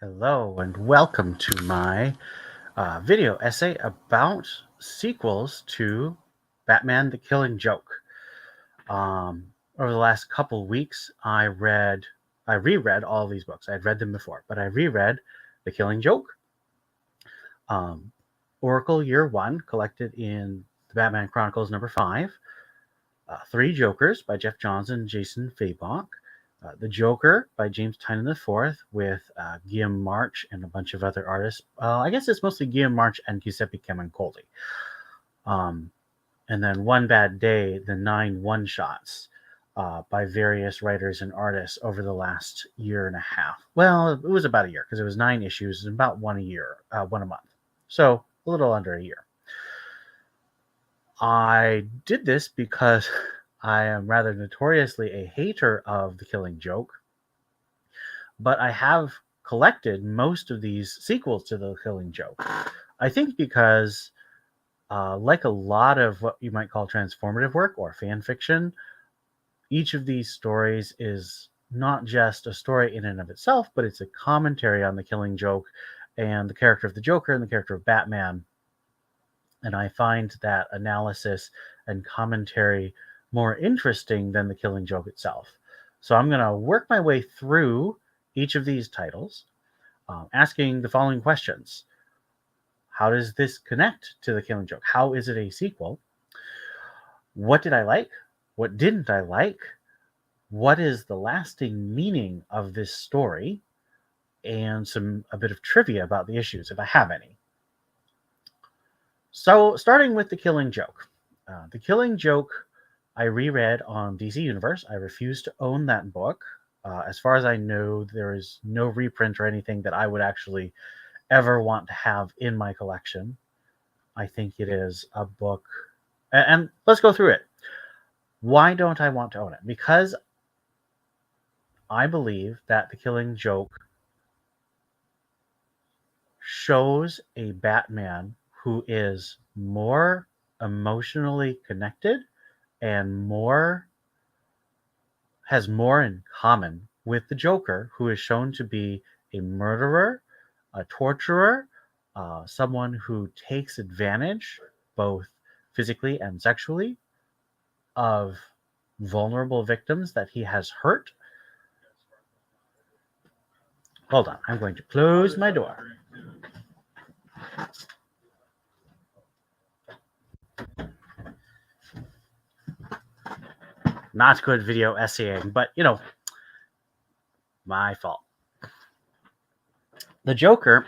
Hello and welcome to my video essay about sequels to Batman the Killing Joke. Over the last couple weeks, I reread all these books. I'd read them before, but I reread The Killing Joke, Oracle Year 1, collected in the Batman Chronicles number 5, Three Jokers by Jeff Johns and Jason Fabok, The Joker by James Tynion IV with Guillaume March and a bunch of other artists. I guess it's mostly Guillaume March and Giuseppe Camuncoli. And then One Bad Day, the 9 one-shots by various writers and artists over the last year and a half. Well, it was about a year because it was 9 issues and about one a month. So a little under a year. I did this because I am rather notoriously a hater of The Killing Joke, but I have collected most of these sequels to The Killing Joke. I think because, like a lot of what you might call transformative work or fan fiction, each of these stories is not just a story in and of itself, but it's a commentary on The Killing Joke and the character of the Joker and the character of Batman. And I find that analysis and commentary more interesting than The Killing Joke itself. So I'm going to work my way through each of these titles, asking the following questions. How does this connect to The Killing Joke? How is it a sequel? What did I like? What didn't I like? What is the lasting meaning of this story? And a bit of trivia about the issues, if I have any. So, starting with The Killing Joke. The Killing Joke, I reread on DC Universe. I refuse to own that book. As far as I know, there is no reprint or anything that I would actually ever want to have in my collection. I think it is a book. And let's go through it. Why don't I want to own it? Because I believe that The Killing Joke shows a Batman who is more emotionally connected and has more in common with the Joker, who is shown to be a murderer, a torturer, someone who takes advantage, both physically and sexually, of vulnerable victims that he has hurt. Hold on, I'm going to close my door. Not good video essaying, but my fault. The Joker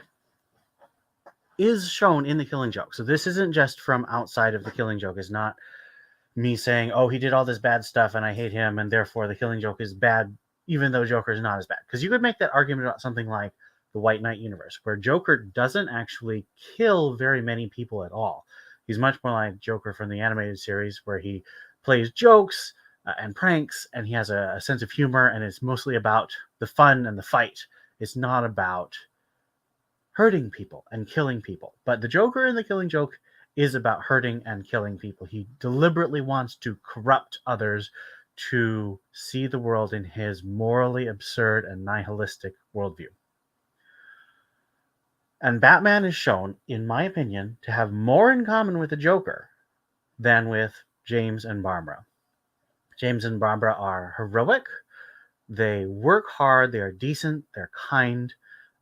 is shown in The Killing Joke. So this isn't just from outside of The Killing Joke. It's not me saying, oh, he did all this bad stuff and I hate him and therefore The Killing Joke is bad, even though Joker is not as bad. Because you could make that argument about something like the White Knight universe, where Joker doesn't actually kill very many people at all. He's much more like Joker from the animated series, where he plays jokes and pranks, and he has a sense of humor, and it's mostly about the fun and the fight. It's not about hurting people and killing people. But the Joker in The Killing Joke is about hurting and killing people. He deliberately wants to corrupt others to see the world in his morally absurd and nihilistic worldview. And Batman is shown, in my opinion, to have more in common with the Joker than with James and Barbara. James and Barbara are heroic. They work hard. They are decent. They're kind.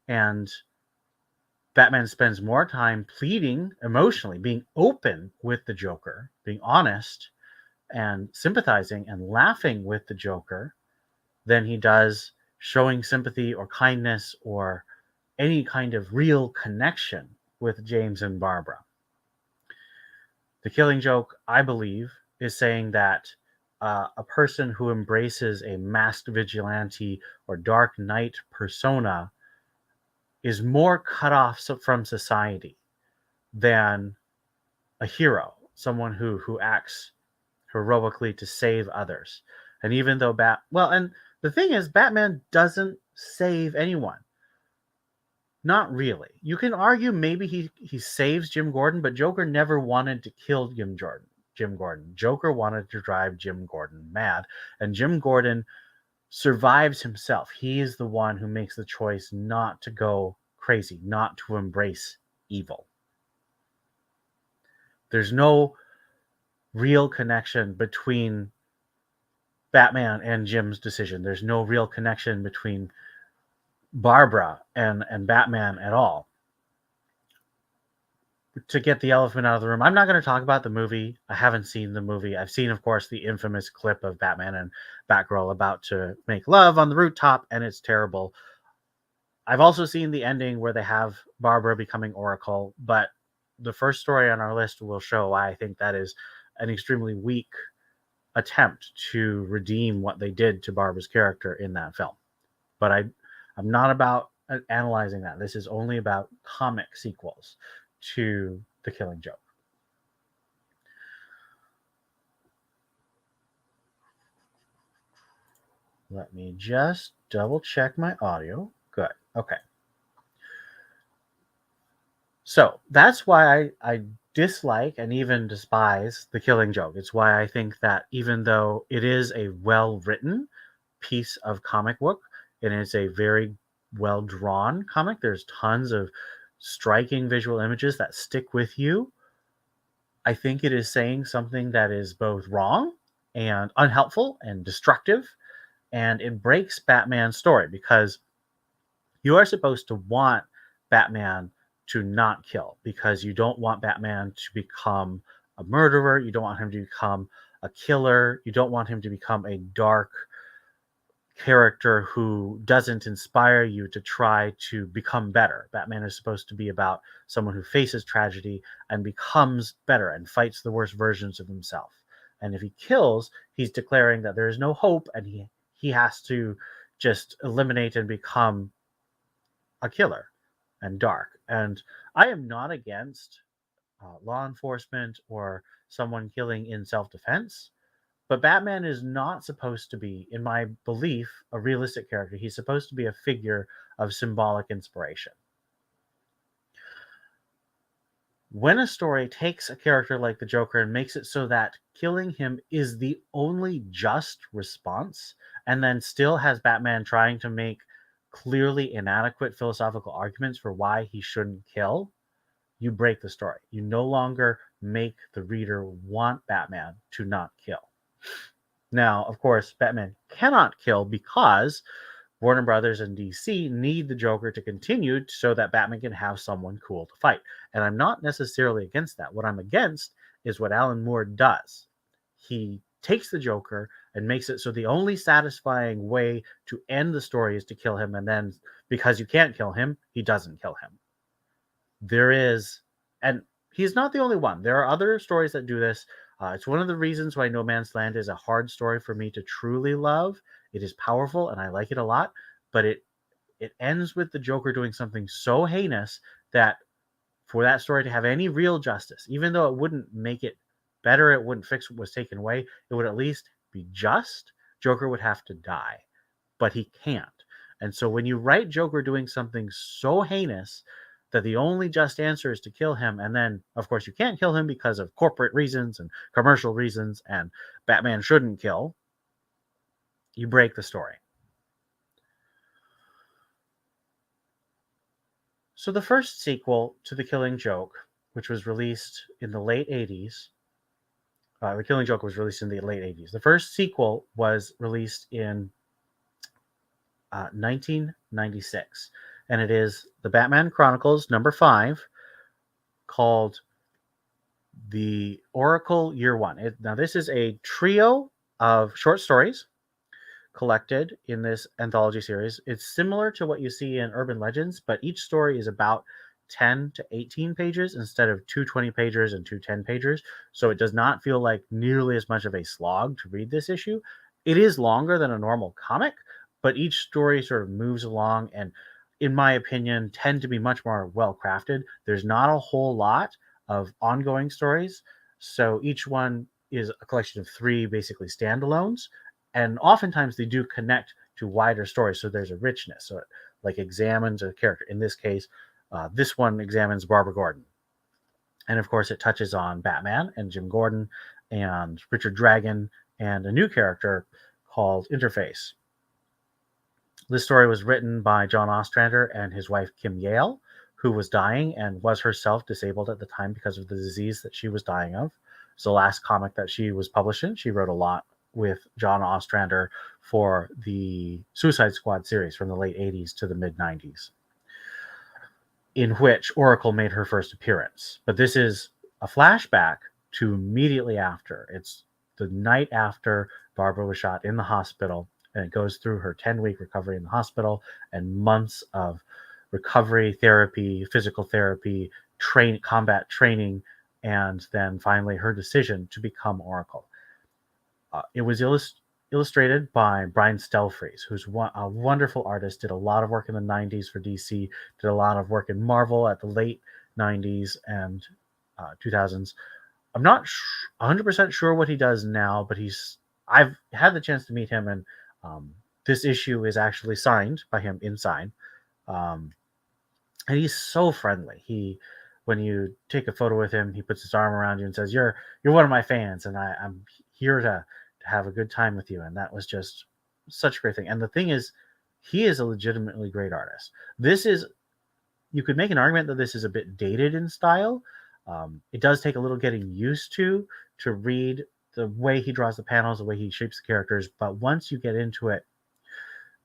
And Batman spends more time pleading emotionally, being open with the Joker, being honest and sympathizing and laughing with the Joker than he does showing sympathy or kindness or any kind of real connection with James and Barbara. The Killing Joke, I believe, is saying that a person who embraces a masked vigilante or dark knight persona is more cut off from society than a hero, someone who acts heroically to save others. And even though and the thing is, Batman doesn't save anyone. Not really. You can argue maybe he saves Jim Gordon, but Joker never wanted to kill Jim Gordon. Joker wanted to drive Jim Gordon mad, and Jim Gordon survives himself. He is the one who makes the choice not to go crazy, not to embrace evil. There's no real connection between Batman and Jim's decision. There's no real connection between Barbara and Batman at all. To get the elephant out of the room, I'm not going to talk about the movie. I haven't seen the movie. I've seen, of course, the infamous clip of Batman and Batgirl about to make love on the rooftop, and it's terrible. I've also seen the ending where they have Barbara becoming Oracle, but the first story on our list will show why I think that is an extremely weak attempt to redeem what they did to Barbara's character in that film. But I'm not about analyzing that. This is only about comic sequels to The Killing Joke. Let me just double check my audio. Good. Okay. So that's why I dislike and even despise The Killing Joke. It's why I think that even though it is a well-written piece of comic book and it's a very well-drawn comic, there's tons of striking visual images that stick with you. I think it is saying something that is both wrong and unhelpful and destructive, and it breaks Batman's story because you are supposed to want Batman to not kill because you don't want Batman to become a murderer. You don't want him to become a killer. You don't want him to become a dark character who doesn't inspire you to try to become better. Batman is supposed to be about someone who faces tragedy and becomes better and fights the worst versions of himself. And if he kills, he's declaring that there is no hope and he has to just eliminate and become a killer and dark. And I am not against law enforcement or someone killing in self defense, but Batman is not supposed to be, in my belief, a realistic character. He's supposed to be a figure of symbolic inspiration. When a story takes a character like the Joker and makes it so that killing him is the only just response, and then still has Batman trying to make clearly inadequate philosophical arguments for why he shouldn't kill, you break the story. You no longer make the reader want Batman to not kill. Now, of course, Batman cannot kill because Warner Brothers and DC need the Joker to continue so that Batman can have someone cool to fight. And I'm not necessarily against that. What I'm against is what Alan Moore does. He takes the Joker and makes it so the only satisfying way to end the story is to kill him. And then because you can't kill him, he doesn't kill him. There is, and he's not the only one. There are other stories that do this. It's one of the reasons why No Man's Land is a hard story for me to truly love. It is powerful and I like it a lot, but it ends with the Joker doing something so heinous that for that story to have any real justice, even though it wouldn't make it better, it wouldn't fix what was taken away, it would at least be just. Joker would have to die, but he can't. And so when you write Joker doing something so heinous that the only just answer is to kill him, and then, of course, you can't kill him because of corporate reasons and commercial reasons, and Batman shouldn't kill, you break the story. So the first sequel to The Killing Joke, which was released in the late 80s, The Killing Joke was released in the late 80s. The first sequel was released in 1996, and it is the Batman Chronicles #5, called The Oracle Year One. Now, this is a trio of short stories collected in this anthology series. It's similar to what you see in Urban Legends, but each story is about 10 to 18 pages instead of 220 pages and 210 pages. So it does not feel like nearly as much of a slog to read this issue. It is longer than a normal comic, but each story sort of moves along and, in my opinion, tend to be much more well crafted. There's not a whole lot of ongoing stories. So each one is a collection of 3 basically standalones, and oftentimes they do connect to wider stories, so there's a richness. So it like examines a character. In this case, this one examines Barbara Gordon, and of course it touches on Batman and Jim Gordon and Richard Dragon and a new character called Interface. This story was written by John Ostrander and his wife Kim Yale, who was dying and was herself disabled at the time because of the disease that she was dying of. It's the last comic that she was published in. She wrote a lot with John Ostrander for the Suicide Squad series from the late 80s to the mid 90s, in which Oracle made her first appearance. But this is a flashback to immediately after. It's the night after Barbara was shot in the hospital, and it goes through her 10-week recovery in the hospital and months of recovery therapy, physical therapy, combat training, and then finally her decision to become Oracle. It was illustrated by Brian Stelfreeze, who's a wonderful artist, did a lot of work in the 90s for DC, did a lot of work in Marvel at the late 90s and 2000s. I'm not 100% sure what he does now, but I've had the chance to meet him, and this issue is actually signed by him inside. And he's so friendly. When you take a photo with him, he puts his arm around you and says, "You're one of my fans, and I'm here to have a good time with you." And that was just such a great thing. And the thing is, he is a legitimately great artist. You could make an argument that this is a bit dated in style. It does take a little getting used to read the way he draws the panels, the way he shapes the characters. But once you get into it,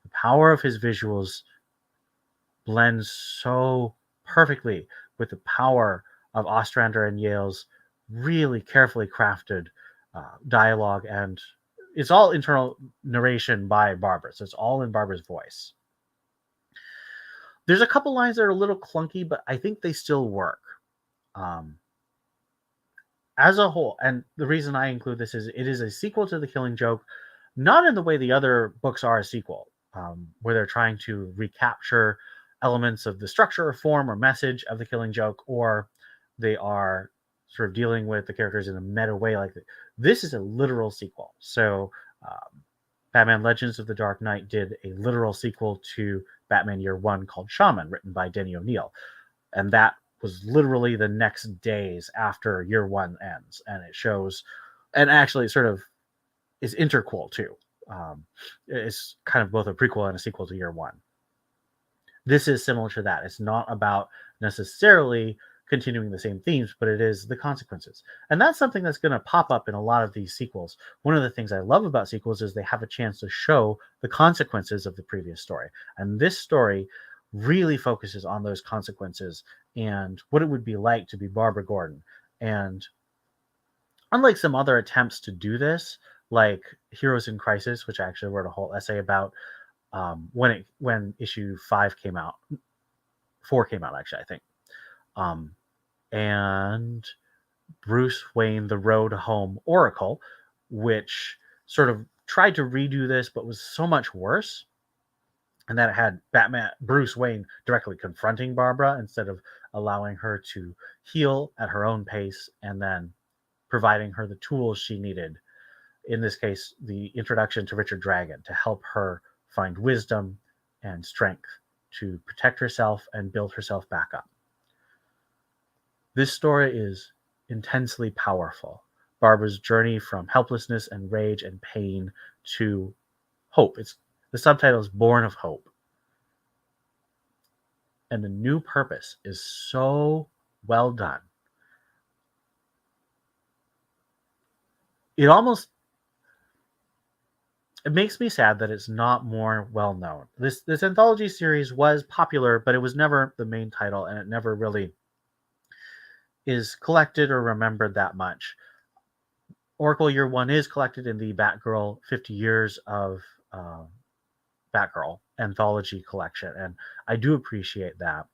the power of his visuals blends so perfectly with the power of Ostrander and Yale's really carefully crafted dialogue, and it's all internal narration by Barbara, so it's all in Barbara's voice. There's a couple lines that are a little clunky, but I think they still work. As a whole, and the reason I include this is it is a sequel to The Killing Joke, not in the way the other books are a sequel, where they're trying to recapture elements of the structure or form or message of The Killing Joke, or they are sort of dealing with the characters in a meta way. Like this is a literal sequel. So Batman Legends of the Dark Knight did a literal sequel to Batman Year One called Shaman, written by Denny O'Neil, and that was literally the next days after Year One ends, and it shows, and actually sort of is interquel too. It's kind of both a prequel and a sequel to Year One. This is similar to that. It's not about necessarily continuing the same themes, but it is the consequences. And that's something that's going to pop up in a lot of these sequels. One of the things I love about sequels is they have a chance to show the consequences of the previous story. And this story really focuses on those consequences and what it would be like to be Barbara Gordon. And unlike some other attempts to do this, like Heroes in Crisis, which I actually wrote a whole essay about when issue 4 came out, actually, I think. And Bruce Wayne, The Road Home Oracle, which sort of tried to redo this, but was so much worse. And that it had Bruce Wayne directly confronting Barbara instead of allowing her to heal at her own pace and then providing her the tools she needed. In this case, the introduction to Richard Dragon to help her find wisdom and strength to protect herself and build herself back up. This story is intensely powerful. Barbara's journey from helplessness and rage and pain to hope. The subtitle is Born of Hope. And the new purpose is so well done. It makes me sad that it's not more well known. This anthology series was popular, but it was never the main title, and it never really is collected or remembered that much. Oracle Year One is collected in the Batgirl 50 Years of Batgirl anthology collection, and I do appreciate that.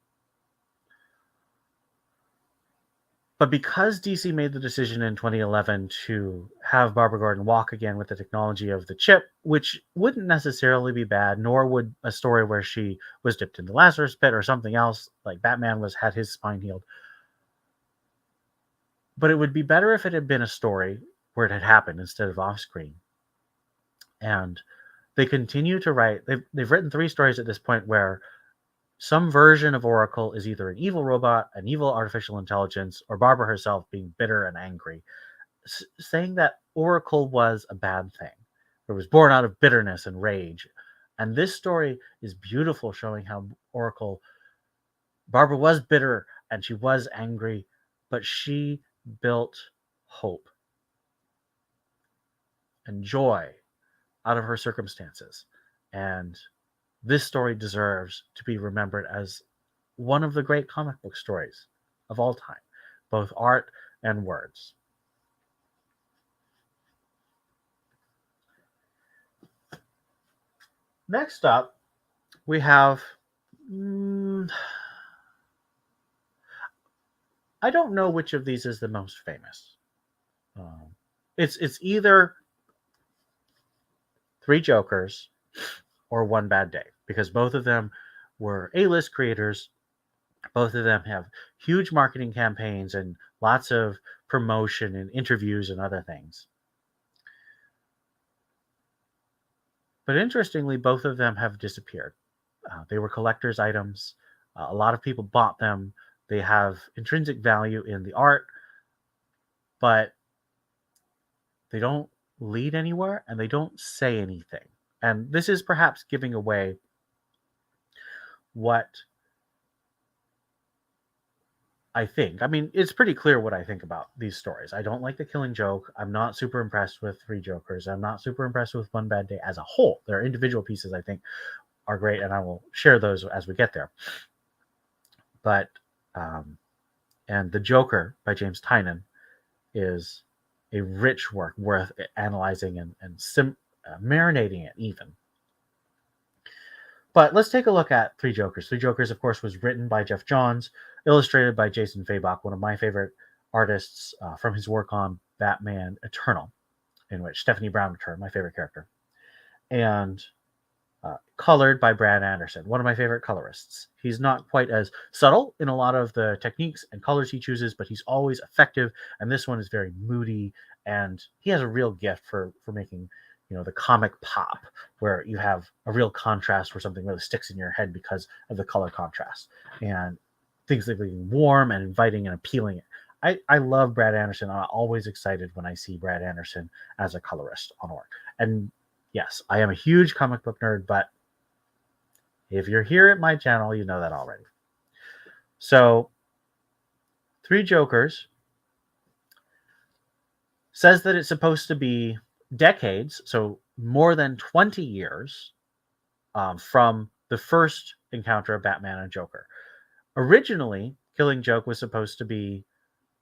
But because DC made the decision in 2011 to have Barbara Gordon walk again with the technology of the chip, which wouldn't necessarily be bad, nor would a story where she was dipped in the Lazarus pit or something else, like Batman had his spine healed. But it would be better if it had been a story where it had happened instead of off screen. And they continue to write. They've written 3 stories at this point where some version of Oracle is either an evil robot, an evil artificial intelligence, or Barbara herself being bitter and angry, saying that Oracle was a bad thing. It was born out of bitterness and rage. And this story is beautiful, showing how Barbara was bitter and she was angry, but she built hope and joy out of her circumstances. And this story deserves to be remembered as one of the great comic book stories of all time, both art and words. Next up, we have. I don't know which of these is the most famous. It's either Three Jokers or One Bad Day, because both of them were A-list creators. Both of them have huge marketing campaigns and lots of promotion and interviews and other things. But interestingly, both of them have disappeared. They were collector's items. A lot of people bought them. They have intrinsic value in the art, but they don't lead anywhere and they don't say anything. And this is perhaps giving away what I think. I mean, it's pretty clear what I think about these stories. I don't like The Killing Joke. I'm not super impressed with Three Jokers. I'm not super impressed with One Bad Day as a whole. Their individual pieces, I think, are great, and I will share those as we get there. But, and The Joker by James Tynion is a rich work worth analyzing and marinating it even. But let's take a look at Three Jokers. Three Jokers, of course, was written by Jeff Johns, illustrated by Jason Fabok, one of my favorite artists from his work on Batman Eternal, in which Stephanie Brown returned, my favorite character, and colored by Brad Anderson, one of my favorite colorists. He's not quite as subtle in a lot of the techniques and colors he chooses, but he's always effective, and this one is very moody, and he has a real gift for making the comic pop, where you have a real contrast where something really sticks in your head because of the color contrast and things like being warm and inviting and appealing. I love Brad Anderson. I'm always excited when I see Brad Anderson as a colorist on work. And yes, I am a huge comic book nerd, but if you're here at my channel, you know that already. So, Three Jokers says that it's supposed to be decades, so more than 20 years from the first encounter of Batman and Joker. Originally, Killing Joke was supposed to be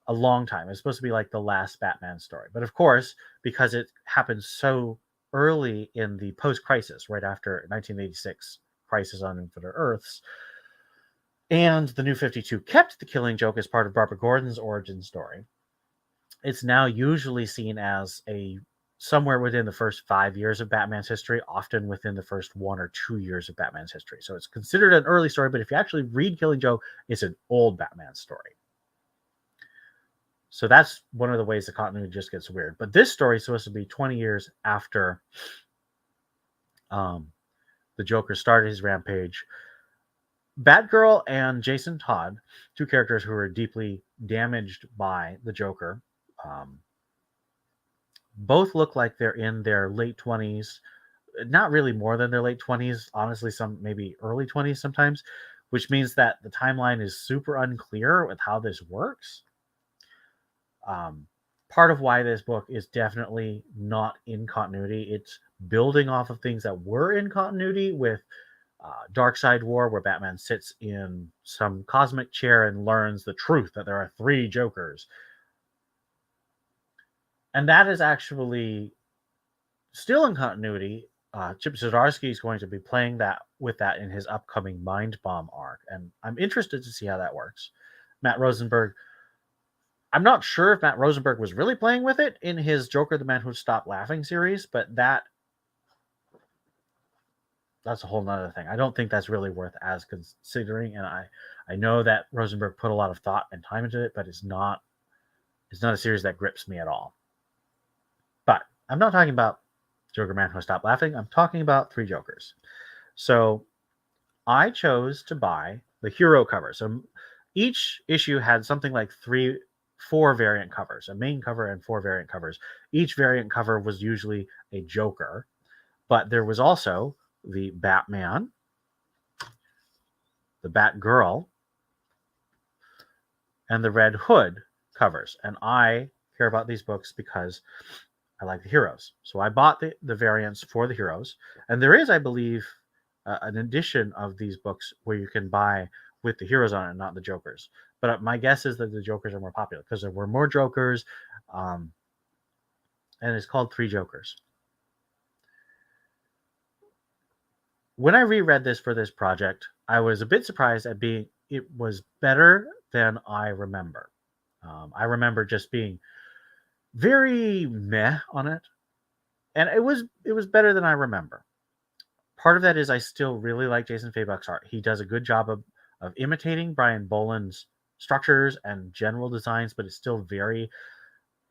a long time. It was supposed to be like the last Batman story. But of course, because it happened so early in the post-crisis, right after 1986 Crisis on Infinite Earths, and the New 52 kept the Killing Joke as part of Barbara Gordon's origin story, it's now usually seen as somewhere within the first 5 years of Batman's history, often within the first 1 or 2 years of Batman's history. So it's considered an early story, but if you actually read Killing Joke, it's an old Batman story. So that's one of the ways the continuity just gets weird. But this story is supposed to be 20 years after the Joker started his rampage. Batgirl and Jason Todd, two characters who were deeply damaged by the Joker, both look like they're in their late 20s, not really more than their late 20s, honestly, some maybe early 20s sometimes, which means that the timeline is super unclear with how this works. Part of why this book is definitely not in continuity. It's building off of things that were in continuity with Darkseid War, where Batman sits in some cosmic chair and learns the truth that there are three Jokers. And that is actually still in continuity. Chip Zdarsky is going to be playing with that in his upcoming Mind Bomb arc, and I'm interested to see how that works. Matt Rosenberg, I'm not sure if Matt Rosenberg was really playing with it in his Joker the Man Who Stopped Laughing series, but that's a whole nother thing. I don't think that's really worth as considering, and I know that Rosenberg put a lot of thought and time into it, but it's not a series that grips me at all. But I'm not talking about Joker Man Who Stopped Laughing. I'm talking about Three Jokers. So I chose to buy the hero cover. So each issue had something like 4 variant covers, a main cover and 4 variant covers. Each variant cover was usually a Joker, but there was also the Batman, the Batgirl, and the Red Hood covers. And I care about these books because I like the heroes. So I bought the variants for the heroes. And there is, I believe, an edition of these books where you can buy with the heroes on it, not the Jokers. But my guess is that the Jokers are more popular because there were more Jokers. And it's called Three Jokers. When I reread this for this project, I was a bit surprised at it was better than I remember. I remember just being very meh on it, and it was better than I remember. Part of that is I still really like Jason Fabok's art. He does a good job of imitating Brian Boland's structures and general designs, but it's still very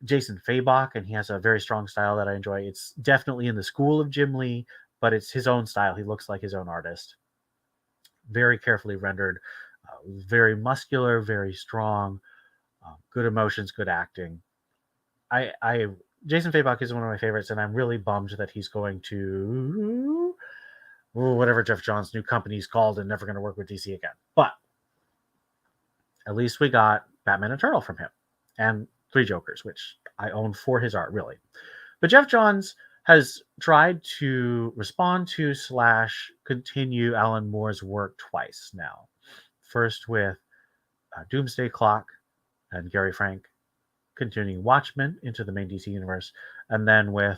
Jason Fabok, and he has a very strong style that I enjoy. It's definitely in the school of Jim Lee, but it's his own style. He looks like his own artist. Very carefully rendered, very muscular, very strong, good emotions, good acting. I Jason Fabok is one of my favorites, and I'm really bummed that he's going to whatever Jeff Johns' new company's called and never going to work with DC again. But at least we got Batman Eternal from him and Three Jokers, which I own for his art, really. But Jeff Johns has tried to respond to / continue Alan Moore's work twice now. First with Doomsday Clock and Gary Frank continuing Watchmen into the main DC universe, and then with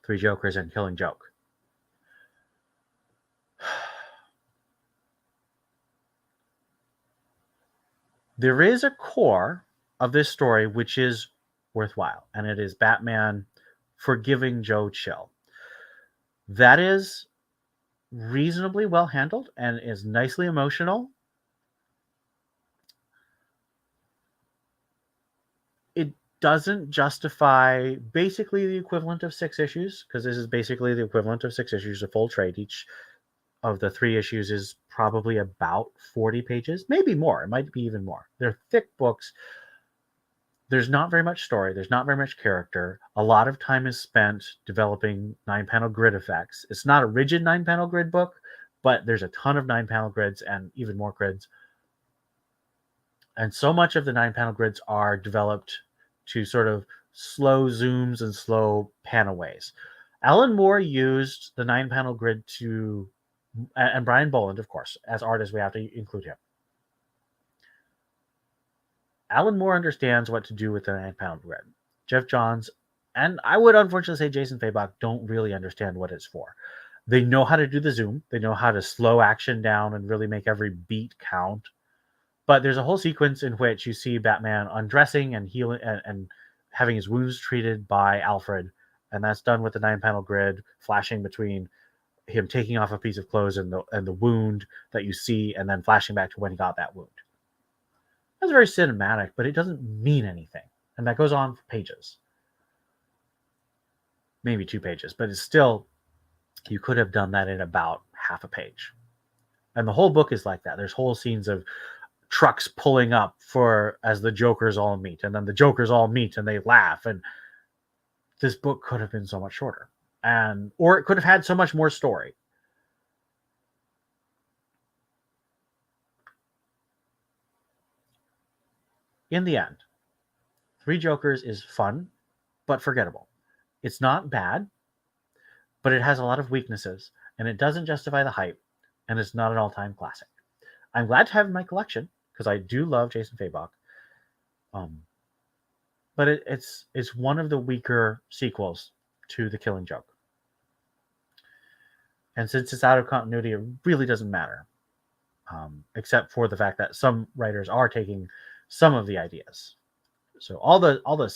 Three Jokers and Killing Joke. There is a core of this story which is worthwhile, and it is Batman forgiving Joe Chill. That is reasonably well handled and is nicely emotional. It doesn't justify basically the equivalent of 6 issues, because this is basically the equivalent of 6 issues of full trade. Each of the 3 issues is probably about 40 pages, maybe more. It might be even more. They're thick books. There's not very much story. There's not very much character. A lot of time is spent developing 9-panel grid effects. It's not a rigid 9-panel grid book, but there's a ton of 9-panel grids and even more grids. And so much of the 9-panel grids are developed to sort of slow zooms and slow panaways. Alan Moore used the 9-panel grid to, and Brian Boland, of course, as artists, we have to include him. Alan Moore understands what to do with the 9-panel grid. Jeff Johns, and I would unfortunately say Jason Fabok, don't really understand what it's for. They know how to do the zoom. They know how to slow action down and really make every beat count. But there's a whole sequence in which you see Batman undressing and healing and having his wounds treated by Alfred. And that's done with the 9-panel grid, flashing between him taking off a piece of clothes and the wound that you see, and then flashing back to when he got that wound. That's very cinematic, but it doesn't mean anything. And that goes on for pages. Maybe 2 pages, but it's still, you could have done that in about half a page. And the whole book is like that. There's whole scenes of trucks pulling up as the Jokers all meet, and then the Jokers all meet and they laugh. And this book could have been so much shorter, or it could have had so much more story. In the end, Three Jokers is fun, but forgettable. It's not bad, but it has a lot of weaknesses, and it doesn't justify the hype, and it's not an all-time classic. I'm glad to have it in my collection, because I do love Jason Fabok. But it's one of the weaker sequels to The Killing Joke. And since it's out of continuity, it really doesn't matter, except for the fact that some writers are taking some of the ideas. So all the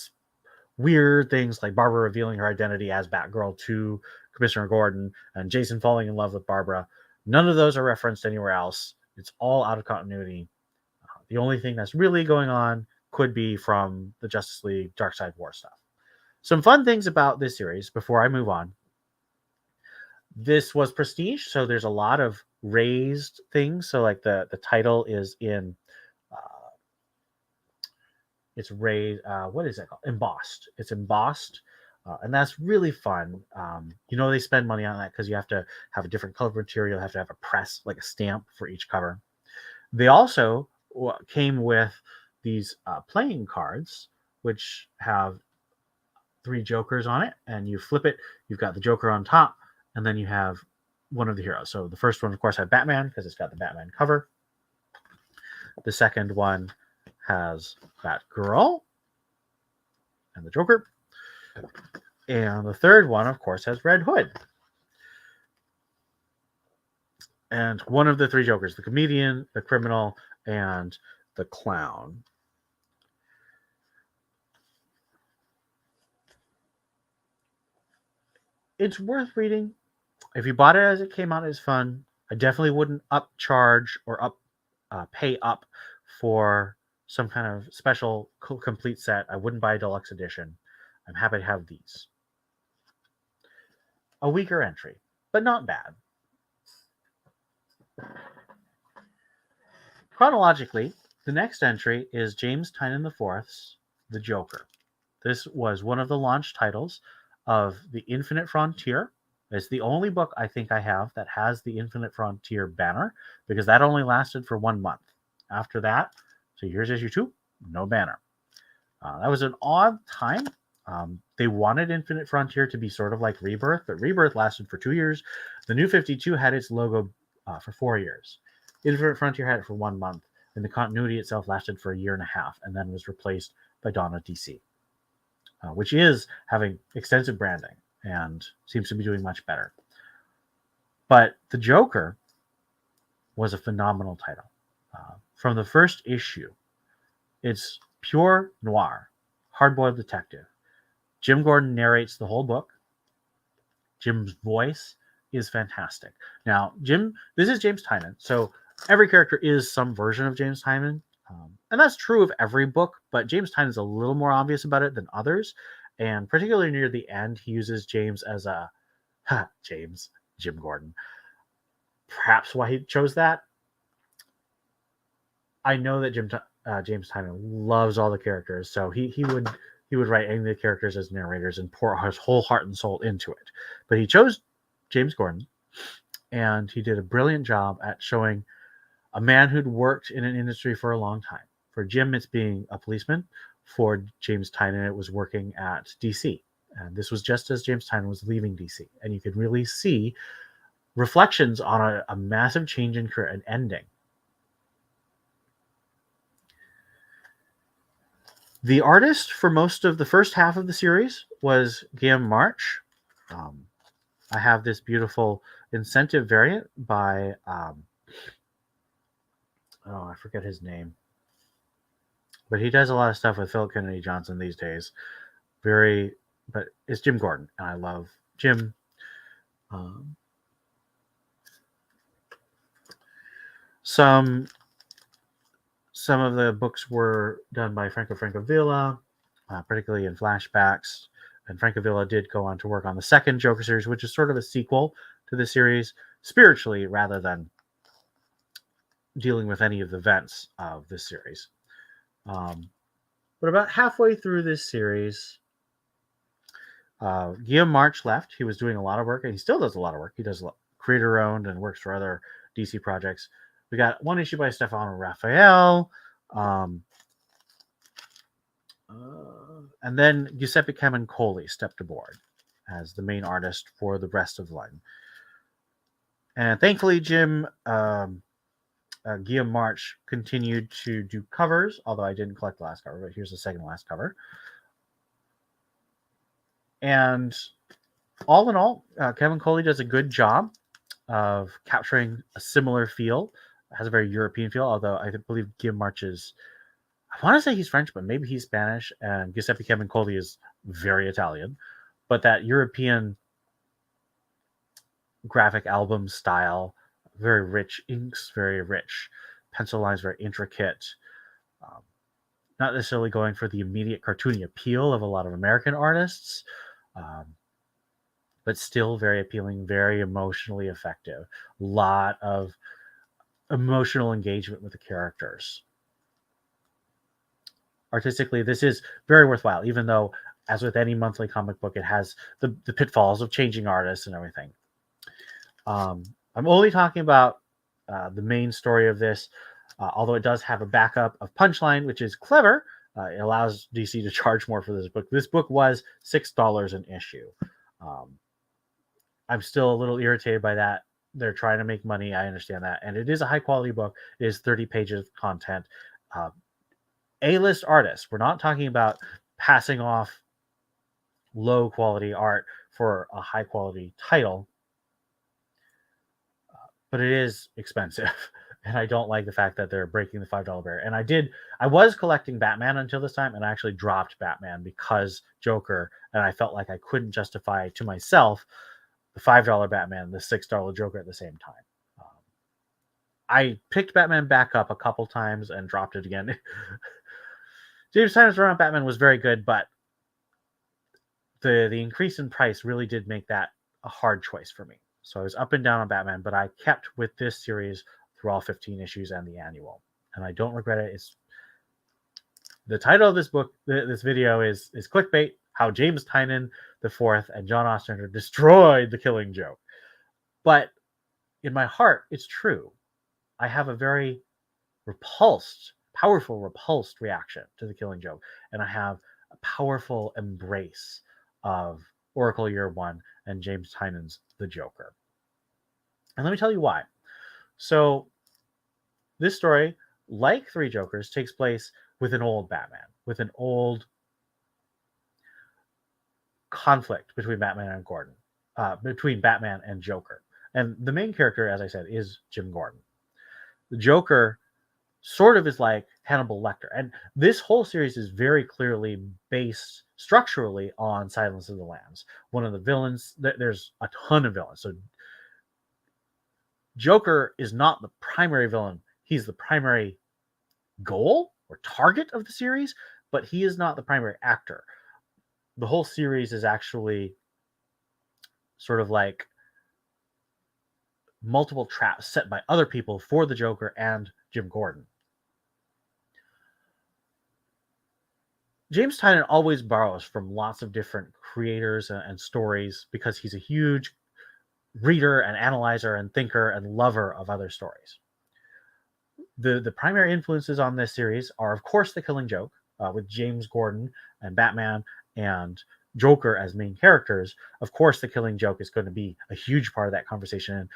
weird things like Barbara revealing her identity as Batgirl to Commissioner Gordon and Jason falling in love with Barbara, none of those are referenced anywhere else. It's all out of continuity. The only thing that's really going on could be from the Justice League Darkseid War stuff. Some fun things about this series before I move on. This was prestige, so there's a lot of raised things. So like the title is in it's raised, what is that called? Embossed. It's embossed. And that's really fun. They spend money on that because you have to have a different color material, you have to have a press, like a stamp for each cover. They also came with these playing cards, which have 3 jokers on it, and you flip it, you've got the Joker on top, and then you have one of the heroes. So the first one, of course, had Batman because it's got the Batman cover. The second one has Batgirl and the Joker. And the third one, of course, has Red Hood. And one of the 3 Jokers, the comedian, the criminal, and the clown. It's worth reading. If you bought it as it came out, it's fun. I definitely wouldn't upcharge or pay up for some kind of special complete set. I wouldn't buy a deluxe edition. I'm happy to have these. A weaker entry, but not bad. Chronologically, the next entry is James Tynion IV's The Joker. This was one of the launch titles of The Infinite Frontier. It's the only book I think I have that has the Infinite Frontier banner, because that only lasted for 1 month. After that, so here's issue 2, no banner. That was an odd time. They wanted Infinite Frontier to be sort of like Rebirth, but Rebirth lasted for 2 years. The New 52 had its logo for 4 years. Infinite Frontier had it for 1 month, and the continuity itself lasted for 1.5 years, and then was replaced by Dawn of DC, which is having extensive branding and seems to be doing much better. But The Joker was a phenomenal title. From the first issue, it's pure noir, hard-boiled detective. Jim Gordon narrates the whole book. Jim's voice is fantastic. Now, this is James Tynion, so every character is some version of James Tynion, and that's true of every book, but James Tynion is a little more obvious about it than others, and particularly near the end, he uses James as a Jim Gordon. Perhaps why he chose that? I know that James Tynion loves all the characters, so he would write any of the characters as narrators and pour his whole heart and soul into it. But he chose James Gordon, and he did a brilliant job at showing a man who'd worked in an industry for a long time. For Jim, it's being a policeman. For James Tynion, it was working at DC. And this was just as James Tynion was leaving DC. And you could really see reflections on a massive change in career and ending. The artist for most of the first half of the series was Guillaume March. I have this beautiful incentive variant by, I forget his name. But he does a lot of stuff with Philip Kennedy Johnson these days. But it's Jim Gordon, and I love Jim. Some of the books were done by Franco Francavilla, particularly in flashbacks. And Francavilla did go on to work on the second Joker series, which is sort of a sequel to the series, spiritually rather than dealing with any of the events of this series. But about halfway through this series, Guillaume March left. He was doing a lot of work, and he still does a lot of work. He does creator-owned and works for other DC projects. We got one issue by Stefano Raphael, and then Giuseppe Camuncoli stepped aboard as the main artist for the rest of the line. And thankfully, Guillaume March continued to do covers, although I didn't collect the last cover, but here's the second last cover. And all in all, Camuncoli does a good job of capturing a similar feel. It has a very European feel, although I believe Guillaume March is, I want to say he's French, but maybe he's Spanish, and Giuseppe Camuncoli is very Italian. But that European graphic album style, very rich inks, very rich pencil lines, very intricate. Not necessarily going for the immediate cartoony appeal of a lot of American artists, but still very appealing, very emotionally effective. A lot of emotional engagement with the characters. Artistically, this is very worthwhile, even though as with any monthly comic book, it has the pitfalls of changing artists and everything. I'm only talking about the main story of this, although it does have a backup of Punchline, which is clever. It allows DC to charge more for this book. This book was $6 an issue. I'm still a little irritated by that. They're trying to make money. I understand that. And it is a high quality book. It is 30 pages of content. A-list artists. We're not talking about passing off low quality art for a high quality title, but it is expensive. And I don't like the fact that they're breaking the $5 barrier. And I was collecting Batman until this time, and I actually dropped Batman because Joker, and I felt like I couldn't justify to myself the $5 Batman, the $6 Joker at the same time. I picked Batman back up a couple times and dropped it again. James Tynion's run on Batman was very good, but the increase in price really did make that a hard choice for me. So I was up and down on Batman, but I kept with this series through all 15 issues and the annual, and I don't regret it. It's the title of this book. This video is clickbait: How James Tynion IV and John Ostrander destroyed the Killing Joke. But in my heart, it's true. I have a very powerful repulsed reaction to the Killing Joke, and I have a powerful embrace of Oracle Year One and James Tynion's The Joker. And let me tell you why. So this story, like Three Jokers, takes place with an old Batman, with an old conflict between Batman and Gordon, between Batman and Joker. And the main character, as I said, is Jim Gordon. The Joker sort of is like Hannibal Lecter. And this whole series is very clearly based structurally on Silence of the Lambs. One of the villains, there's a ton of villains. So Joker is not the primary villain. He's the primary goal or target of the series, but he is not the primary actor. The whole series is actually sort of like multiple traps set by other people for the Joker and Jim Gordon. James Tynion always borrows from lots of different creators and stories because he's a huge reader and analyzer and thinker and lover of other stories. The primary influences on this series are, of course, The Killing Joke, with James Gordon and Batman and Joker as main characters. Of course, The Killing Joke is going to be a huge part of that conversation. And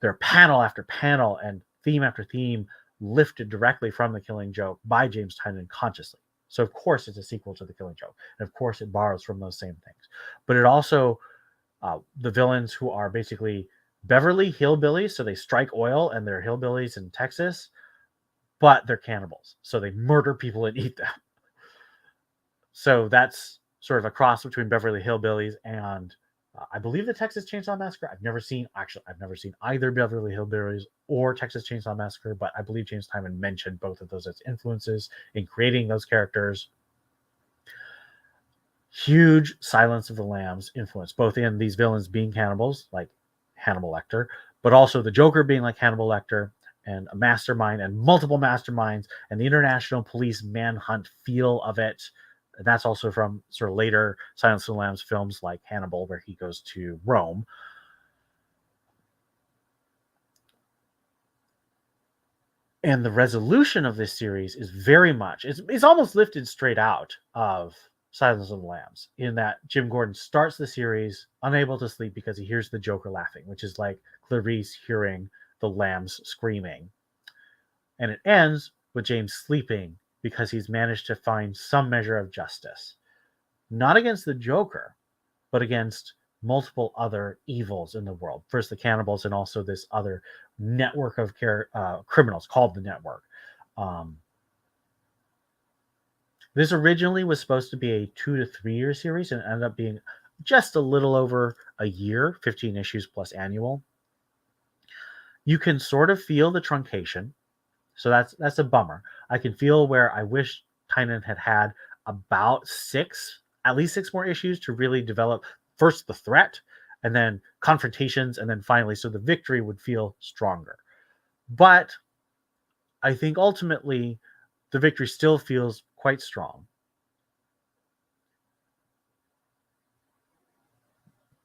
there are panel after panel and theme after theme lifted directly from The Killing Joke by James Tynion consciously. So, of course, it's a sequel to The Killing Joke. And, of course, it borrows from those same things. But it also, the villains who are basically Beverly hillbillies, so they strike oil and they're hillbillies in Texas, but they're cannibals. So they murder people and eat them. So that's sort of a cross between Beverly Hillbillies and I believe the Texas Chainsaw Massacre. I've never seen either Beverly Hillbillies or Texas Chainsaw Massacre, but I believe James Tynion mentioned both of those as influences in creating those characters. Huge Silence of the Lambs influence, both in these villains being cannibals, like Hannibal Lecter, but also the Joker being like Hannibal Lecter, and a mastermind and multiple masterminds, and the international police manhunt feel of it. And that's also from sort of later Silence of the Lambs films like Hannibal, where he goes to Rome. And the resolution of this series is very much, it's almost lifted straight out of Silence of the Lambs, in that Jim Gordon starts the series unable to sleep because he hears the Joker laughing, which is like Clarice hearing the lambs screaming. And it ends with James sleeping because he's managed to find some measure of justice, not against the Joker, but against multiple other evils in the world. First, the cannibals, and also this other network of criminals called the Network. This originally was supposed to be a 2 to 3 year series, and it ended up being just a little over a year, 15 issues plus annual. You can sort of feel the truncation, so that's a bummer. I can feel where I wish Tynion had about at least six more issues to really develop first the threat, and then confrontations, and then finally, so the victory would feel stronger. But I think ultimately the victory still feels quite strong.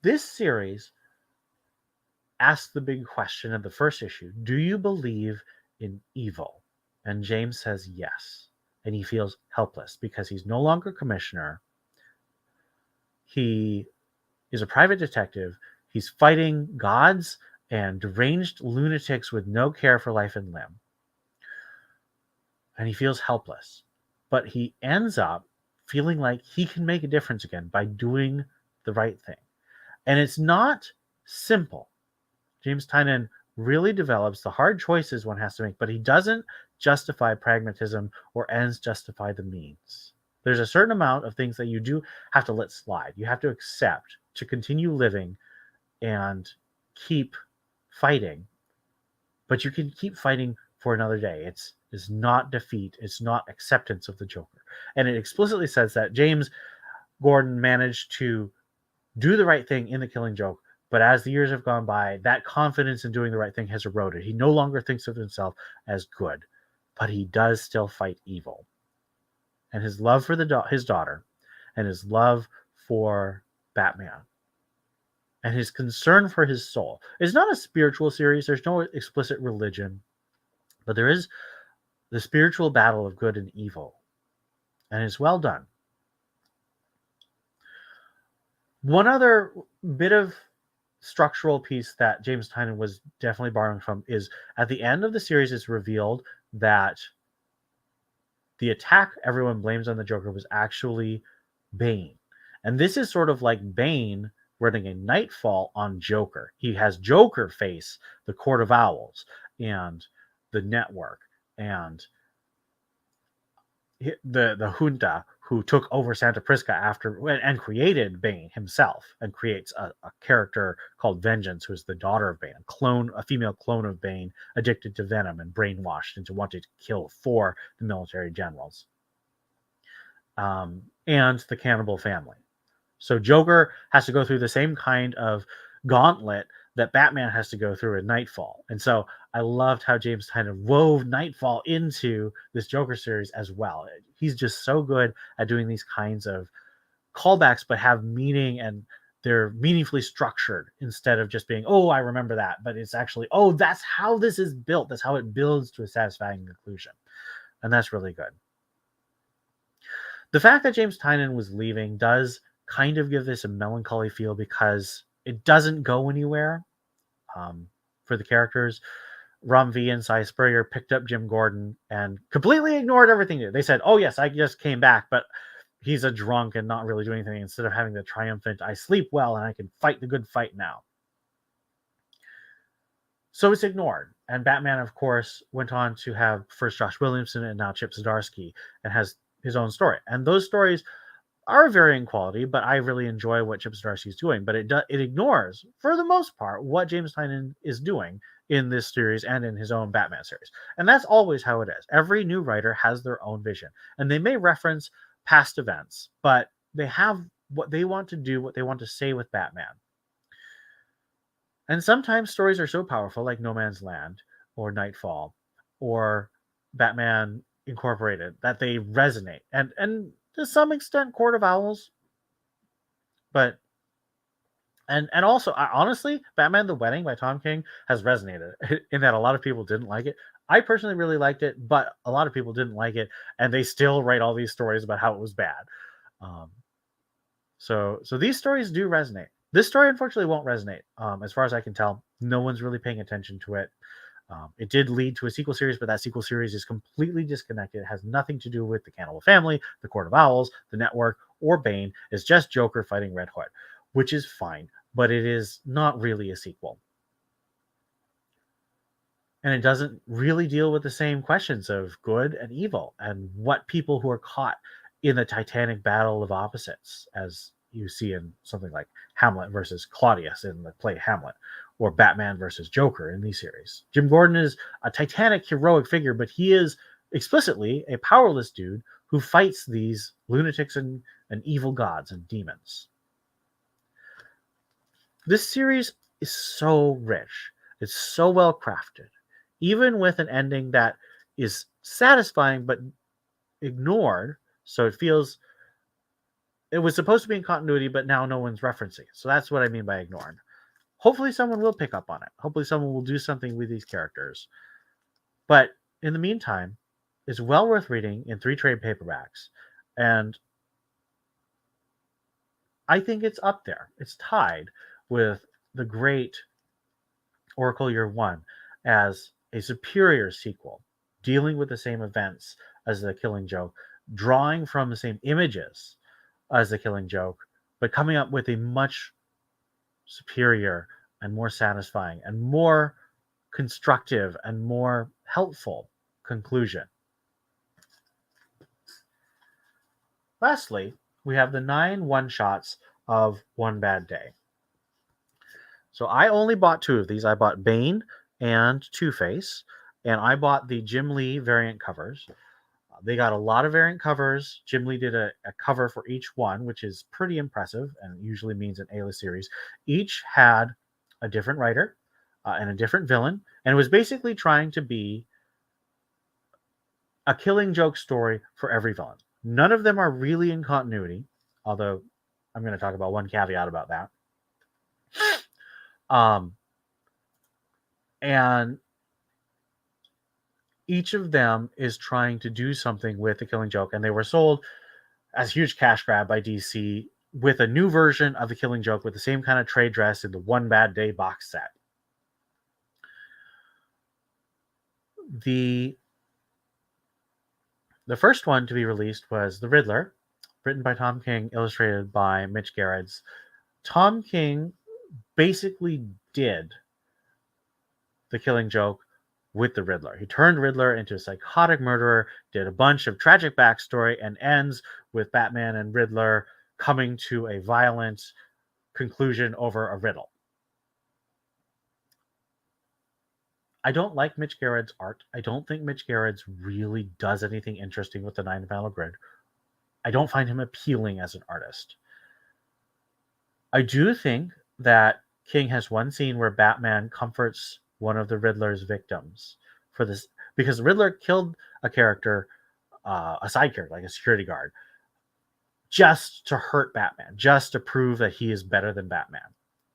This series asks the big question of the first issue: do you believe in evil? And James says yes. And he feels helpless because he's no longer commissioner. He is a private detective. He's fighting gods and deranged lunatics with no care for life and limb. And he feels helpless. But he ends up feeling like he can make a difference again by doing the right thing. And it's not simple. James Tynion really develops the hard choices one has to make, but he doesn't justify pragmatism or ends justify the means. There's a certain amount of things that you do have to let slide. You have to accept to continue living and keep fighting, but you can keep fighting for another day. It's not defeat. It's not acceptance of the Joker. And it explicitly says that James Gordon managed to do the right thing in The Killing Joke, but as the years have gone by, that confidence in doing the right thing has eroded. He no longer thinks of himself as good, but he does still fight evil. And his love for his daughter and his love for Batman and his concern for his soul. It's not a spiritual series. There's no explicit religion, but there is the spiritual battle of good and evil, and it's well done. One other bit of structural piece that James Tynion was definitely borrowing from is at the end of the series, it's revealed that the attack everyone blames on the Joker was actually Bane. And this is sort of like Bane running a Nightfall on Joker. He has Joker face the Court of Owls and the Network and the junta who took over Santa Prisca after and created Bane himself and creates a character called Vengeance, who is the daughter of Bane, a female clone of Bane, addicted to venom and brainwashed into wanting to kill 4 the military generals, and the cannibal family. So Joker has to go through the same kind of gauntlet that Batman has to go through in Nightfall. And so I loved how James Tynion wove Nightfall into this Joker series as well. He's just so good at doing these kinds of callbacks, but have meaning, and they're meaningfully structured instead of just being, oh, I remember that. But it's actually, oh, that's how this is built. That's how it builds to a satisfying conclusion. And that's really good. The fact that James Tynion was leaving does kind of give this a melancholy feel because it doesn't go anywhere for the characters. Ram V and Cy Spurrier picked up Jim Gordon and completely ignored everything. They said, oh, yes, I just came back, but he's a drunk and not really doing anything, instead of having the triumphant, I sleep well and I can fight the good fight now. So it's ignored. And Batman, of course, went on to have first Josh Williamson and now Chip Zdarsky, and has his own story. And those stories are varying quality, but I really enjoy what Chip Zdarsky is doing. But it ignores, for the most part, what James Tynion is doing in this series and in his own Batman series. And that's always how it is. Every new writer has their own vision, and they may reference past events, but they have what they want to do, what they want to say with Batman. And sometimes stories are so powerful, like No Man's Land or Nightfall or Batman Incorporated, that they resonate. And to some extent, Court of Owls. But and also, honestly, Batman the Wedding by Tom King has resonated in that a lot of people didn't like it. I personally really liked it, but a lot of people didn't like it, and they still write all these stories about how it was bad. So these stories do resonate. This story, unfortunately, won't resonate. As far as I can tell, no one's really paying attention to it. It did lead to a sequel series, but that sequel series is completely disconnected. It has nothing to do with the Cannibal Family, the Court of Owls, the Network, or Bane. It's just Joker fighting Red Hood, which is fine, but it is not really a sequel. And it doesn't really deal with the same questions of good and evil and what people who are caught in the titanic battle of opposites, as you see in something like Hamlet versus Claudius in the play Hamlet, or Batman versus Joker in these series. Jim Gordon is a titanic, heroic figure, but he is explicitly a powerless dude who fights these lunatics and evil gods and demons. This series is so rich. It's so well crafted, even with an ending that is satisfying but ignored. So it feels it was supposed to be in continuity, but now no one's referencing it. So that's what I mean by ignoring. Hopefully someone will pick up on it. Hopefully someone will do something with these characters. But in the meantime, it's well worth reading in 3 trade paperbacks. And I think it's up there. It's tied with the great Oracle Year One as a superior sequel, dealing with the same events as The Killing Joke, drawing from the same images as The Killing Joke, but coming up with a much superior and more satisfying and more constructive and more helpful conclusion. Lastly, we have the 9 one-shots of One Bad Day. So I only bought 2 of these. I bought Bane and Two-Face, and I bought the Jim Lee variant covers. They got a lot of variant covers. Jim Lee did a cover for each one, which is pretty impressive and usually means an A-list series. Each had a different writer and a different villain, and it was basically trying to be a Killing Joke story for every villain. None of them are really in continuity, although I'm going to talk about one caveat about that. And each of them is trying to do something with the Killing Joke, and they were sold as a huge cash grab by DC with a new version of the Killing Joke with the same kind of trade dress in the One Bad Day box set. The first one to be released was The Riddler, written by Tom King, illustrated by Mitch Gerrits. Tom King basically did the Killing Joke with the Riddler. He turned Riddler into a psychotic murderer, did a bunch of tragic backstory, and ends with Batman and Riddler coming to a violent conclusion over a riddle. I don't like Mitch Gerrits' art. I don't think Mitch Gerrits really does anything interesting with the 9-panel grid. I don't find him appealing as an artist. I do think that King has one scene where Batman comforts one of the Riddler's victims for this, because Riddler killed a character, a side character, like a security guard, just to hurt Batman, just to prove that he is better than Batman.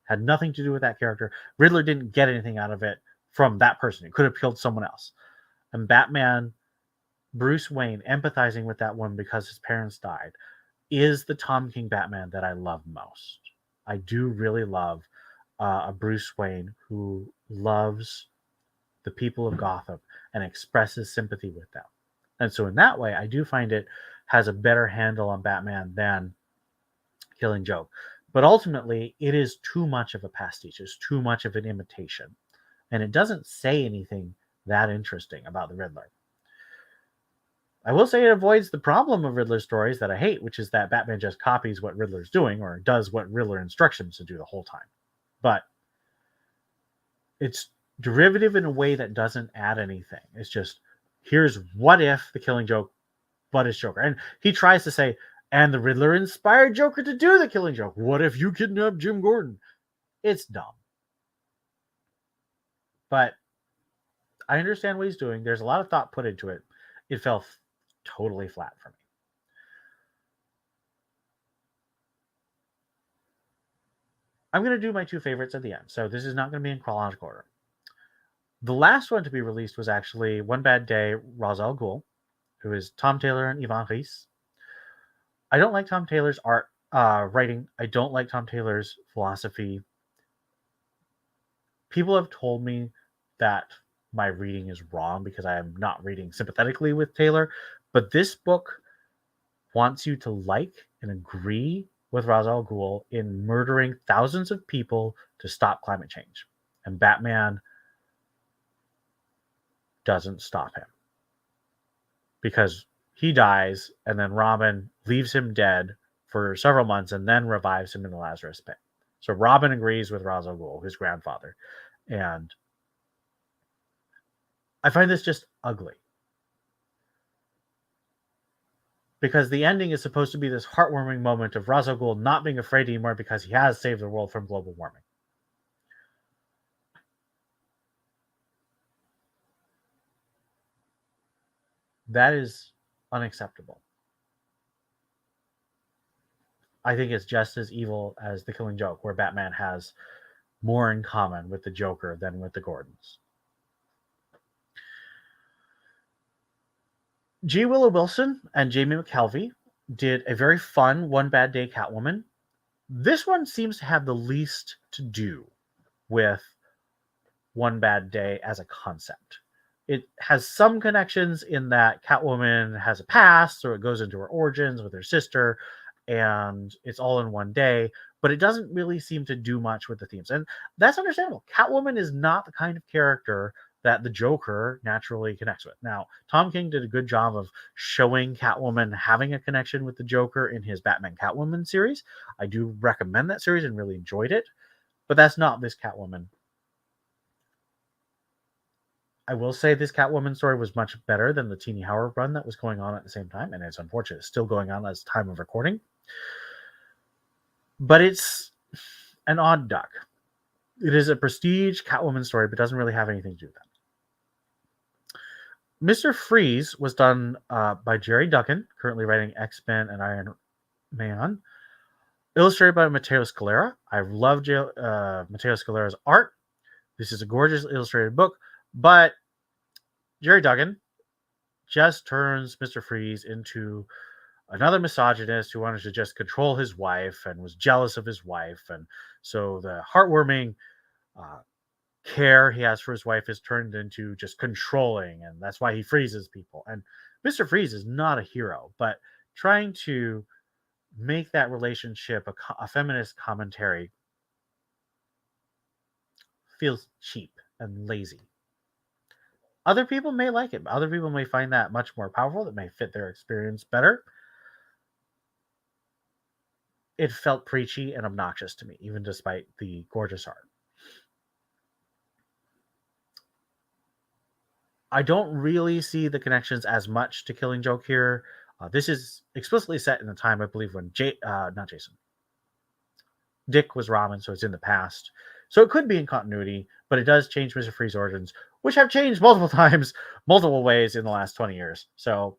Had nothing to do with that character. Riddler didn't get anything out of it from that person. It could have killed someone else. And Batman, Bruce Wayne, empathizing with that one because his parents died, is the Tom King Batman that I love most. I do really love a Bruce Wayne who loves the people of Gotham and expresses sympathy with them. And so in that way, I do find it has a better handle on Batman than Killing Joke. But ultimately, it is too much of a pastiche. It's too much of an imitation. And it doesn't say anything that interesting about the Riddler. I will say it avoids the problem of Riddler stories that I hate, which is that Batman just copies what Riddler's doing or does what Riddler instructs him to do the whole time. But it's derivative in a way that doesn't add anything. It's just, here's what if the Killing Joke, but it's Joker. And he tries to say, and the Riddler inspired Joker to do the Killing Joke. What if you kidnapped Jim Gordon? It's dumb. But I understand what he's doing. There's a lot of thought put into it. It fell totally flat for me. I'm going to do my 2 favorites at the end. So this is not going to be in chronological order. The last one to be released was actually One Bad Day, Ra's al Ghul, who is Tom Taylor and Ivan Reis. I don't like Tom Taylor's art writing. I don't like Tom Taylor's philosophy. People have told me that my reading is wrong because I am not reading sympathetically with Taylor, but this book wants you to like and agree with Ra's al Ghul in murdering thousands of people to stop climate change. And Batman doesn't stop him because he dies, and then Robin leaves him dead for several months and then revives him in the Lazarus pit. So Robin agrees with Ra's al Ghul, his grandfather. And I find this just ugly. Because the ending is supposed to be this heartwarming moment of Ra's al Ghul not being afraid anymore because he has saved the world from global warming. That is unacceptable. I think it's just as evil as The Killing Joke, where Batman has more in common with the Joker than with the Gordons. G. Willow Wilson and Jamie McKelvey did a very fun One Bad Day Catwoman. This one seems to have the least to do with One Bad Day as a concept. It has some connections in that Catwoman has a past, so it goes into her origins with her sister, and it's all in one day, but it doesn't really seem to do much with the themes. And that's understandable. Catwoman is not the kind of character that the Joker naturally connects with. Now, Tom King did a good job of showing Catwoman having a connection with the Joker in his Batman Catwoman series. I do recommend that series and really enjoyed it, but that's not this Catwoman. I will say this Catwoman story was much better than the Teeny Howard run that was going on at the same time, and it's unfortunate it's still going on at the time of recording. But it's an odd duck. It is a prestige Catwoman story, but doesn't really have anything to do with that. Mr. Freeze was done by Jerry Duncan, currently writing X-Men and Iron Man, illustrated by Matteo Scalera. I love Matteo Scalera's art. This is a gorgeous illustrated book, but Jerry Duggan just turns Mr. Freeze into another misogynist who wanted to just control his wife and was jealous of his wife. And so the heartwarming care he has for his wife is turned into just controlling, and that's why he freezes people. And Mr. Freeze is not a hero, but trying to make that relationship a feminist commentary feels cheap and lazy. Other people may like it. Other people may find that much more powerful. That may fit their experience better. It felt preachy and obnoxious to me, even despite the gorgeous art. I don't really see the connections as much to Killing Joke here. This is explicitly set in the time, I believe, when Dick was Robin, so it's in the past. So it could be in continuity, but it does change Mr. Freeze's origins, which have changed multiple times, multiple ways in the last 20 years. So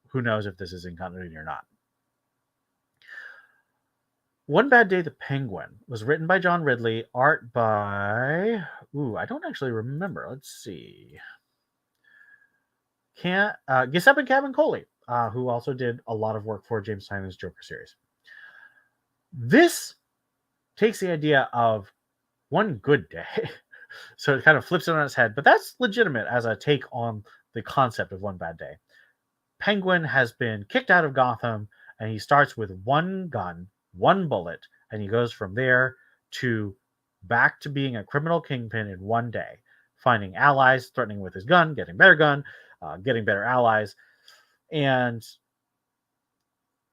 who knows if this is in continuity or not. One Bad Day, the Penguin was written by John Ridley, art by... I don't actually remember. Let's see. Giuseppe Camuncoli, who also did a lot of work for James Tynion's Joker series. This takes the idea of one good day. So it kind of flips it on its head, but that's legitimate as a take on the concept of One Bad Day. Penguin has been kicked out of Gotham, and he starts with one gun, one bullet, and he goes from there to back to being a criminal kingpin in one day, finding allies, threatening with his gun, getting better gun, getting better allies. And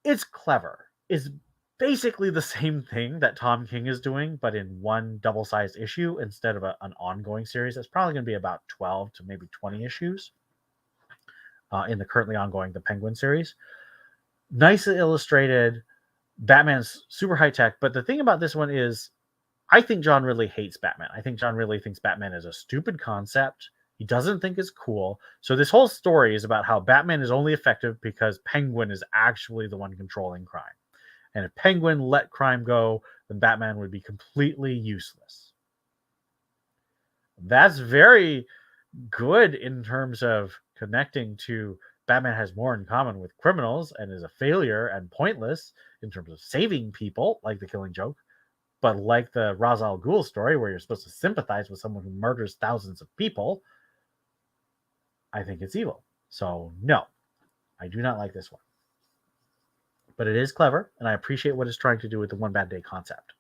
it's clever. It's basically the same thing that Tom King is doing, but in one double-sized issue instead of an ongoing series. That's probably going to be about 12 to maybe 20 issues in the currently ongoing The Penguin series. Nicely illustrated. Batman's super high-tech, but the thing about this one is I think John Ridley hates Batman. I think John Ridley thinks Batman is a stupid concept. He doesn't think it's cool. So this whole story is about how Batman is only effective because Penguin is actually the one controlling crime. And if Penguin let crime go, then Batman would be completely useless. That's very good in terms of connecting to Batman has more in common with criminals and is a failure and pointless in terms of saving people, like The Killing Joke. But like the Ra's al Ghul story, where you're supposed to sympathize with someone who murders thousands of people, I think it's evil. So no, I do not like this one. But it is clever, and I appreciate what it's trying to do with the One Bad Day concept.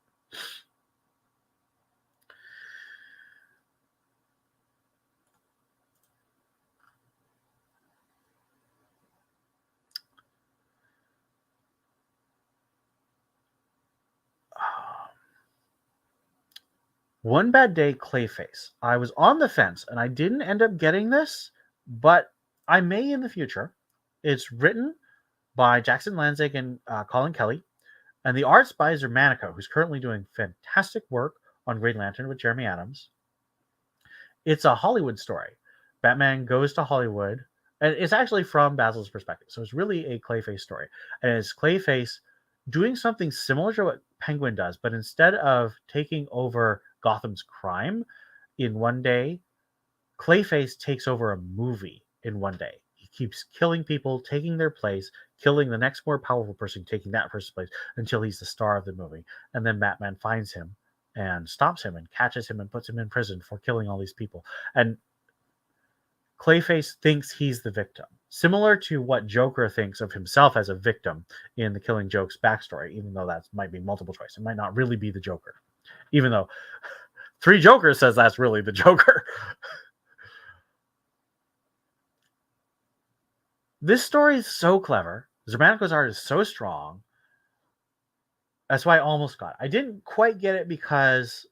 One Bad Day, Clayface. I was on the fence, and I didn't end up getting this, but I may in the future. It's written by Jackson Lanzig and Colin Kelly, and the art's by Zermanico, who's currently doing fantastic work on Green Lantern with Jeremy Adams. It's a Hollywood story. Batman goes to Hollywood, and it's actually from Basil's perspective, so it's really a Clayface story. And it's Clayface doing something similar to what Penguin does, but instead of taking over Gotham's crime in one day, Clayface takes over a movie in one day. He keeps killing people, taking their place, killing the next more powerful person, taking that person's place until he's the star of the movie. And then Batman finds him and stops him and catches him and puts him in prison for killing all these people. And Clayface thinks he's the victim, similar to what Joker thinks of himself as a victim in the Killing Joke's backstory, even though that might be multiple choice. It might not really be the Joker, even though Three Jokers says that's really the Joker. This story is so clever. Zermanico's art is so strong. That's why I almost got it. I didn't quite get it because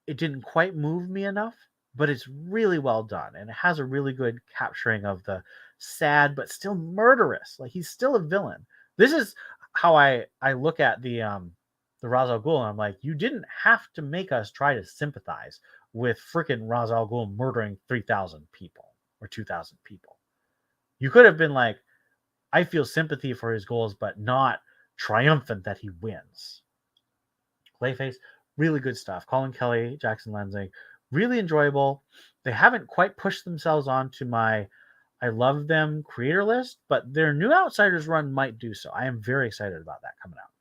it didn't quite move me enough, but it's really well done. And it has a really good capturing of the sad but still murderous. Like, he's still a villain. This is how I look at the Ra's al Ghul, and I'm like, you didn't have to make us try to sympathize with freaking Ra's al Ghul murdering 3,000 people or 2,000 people. You could have been like, I feel sympathy for his goals, but not triumphant that he wins. Clayface, really good stuff. Colin Kelly, Jackson Lansing, really enjoyable. They haven't quite pushed themselves onto my I love them creator list, but their New Outsiders run might do so. I am very excited about that coming out.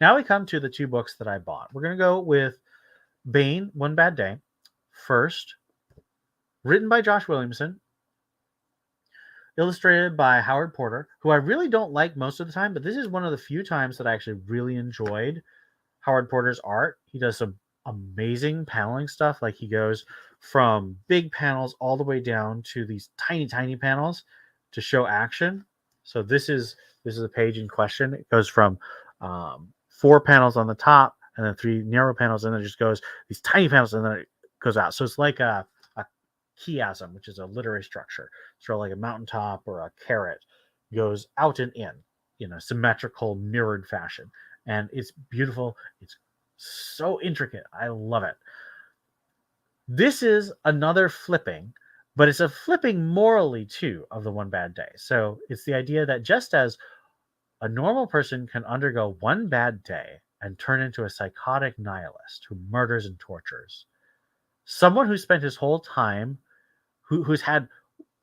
Now we come to the two books that I bought. We're going to go with Bane, One Bad Day. First, written by Josh Williamson, illustrated by Howard Porter, who I really don't like most of the time, but this is one of the few times that I actually really enjoyed Howard Porter's art. He does some amazing paneling stuff. Like, he goes from big panels all the way down to these tiny, tiny panels to show action. So this is a page in question. It goes from 4 panels on the top and then 3 narrow panels, and then it just goes these tiny panels, and then it goes out. So it's like a chiasm, which is a literary structure, sort of like a mountaintop or a carrot, goes out and in a symmetrical, mirrored fashion. And it's beautiful. It's so intricate. I love it. This is another flipping, but it's a flipping morally too of the One Bad Day. So it's the idea that just as a normal person can undergo one bad day and turn into a psychotic nihilist who murders and tortures, someone who spent his whole time, who's had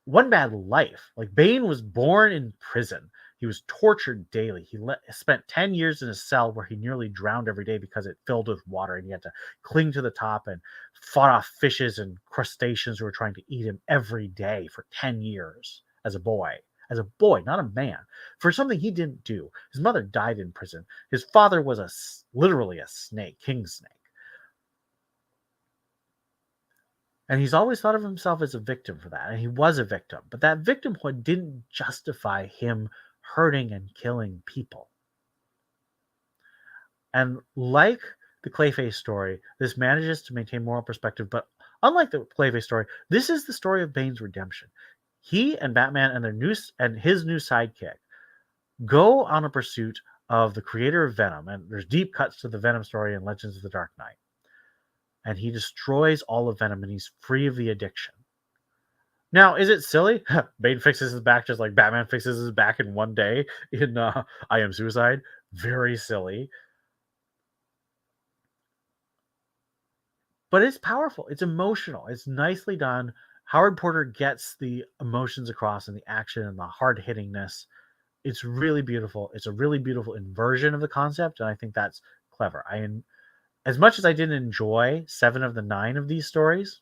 one bad life, like Bane was born in prison. He was tortured daily. He spent 10 years in a cell where he nearly drowned every day because it filled with water, and he had to cling to the top and fought off fishes and crustaceans who were trying to eat him every day for 10 years as a boy. As a boy, not a man, for something he didn't do. His mother died in prison. His father was literally a snake, king snake. And he's always thought of himself as a victim for that. And he was a victim. But that victimhood didn't justify him hurting and killing people. And like the Clayface story, this manages to maintain moral perspective. But unlike the Clayface story, this is the story of Bane's redemption. He and Batman and his new sidekick go on a pursuit of the creator of Venom. And there's deep cuts to the Venom story in Legends of the Dark Knight. And he destroys all of Venom, and he's free of the addiction. Now, is it silly? Bane fixes his back just like Batman fixes his back in one day in I Am Suicide. Very silly. But it's powerful. It's emotional. It's nicely done. Howard Porter gets the emotions across and the action and the hard-hittingness. It's really beautiful. It's a really beautiful inversion of the concept, and I think that's clever. As much as I didn't enjoy 7 of the 9 of these stories,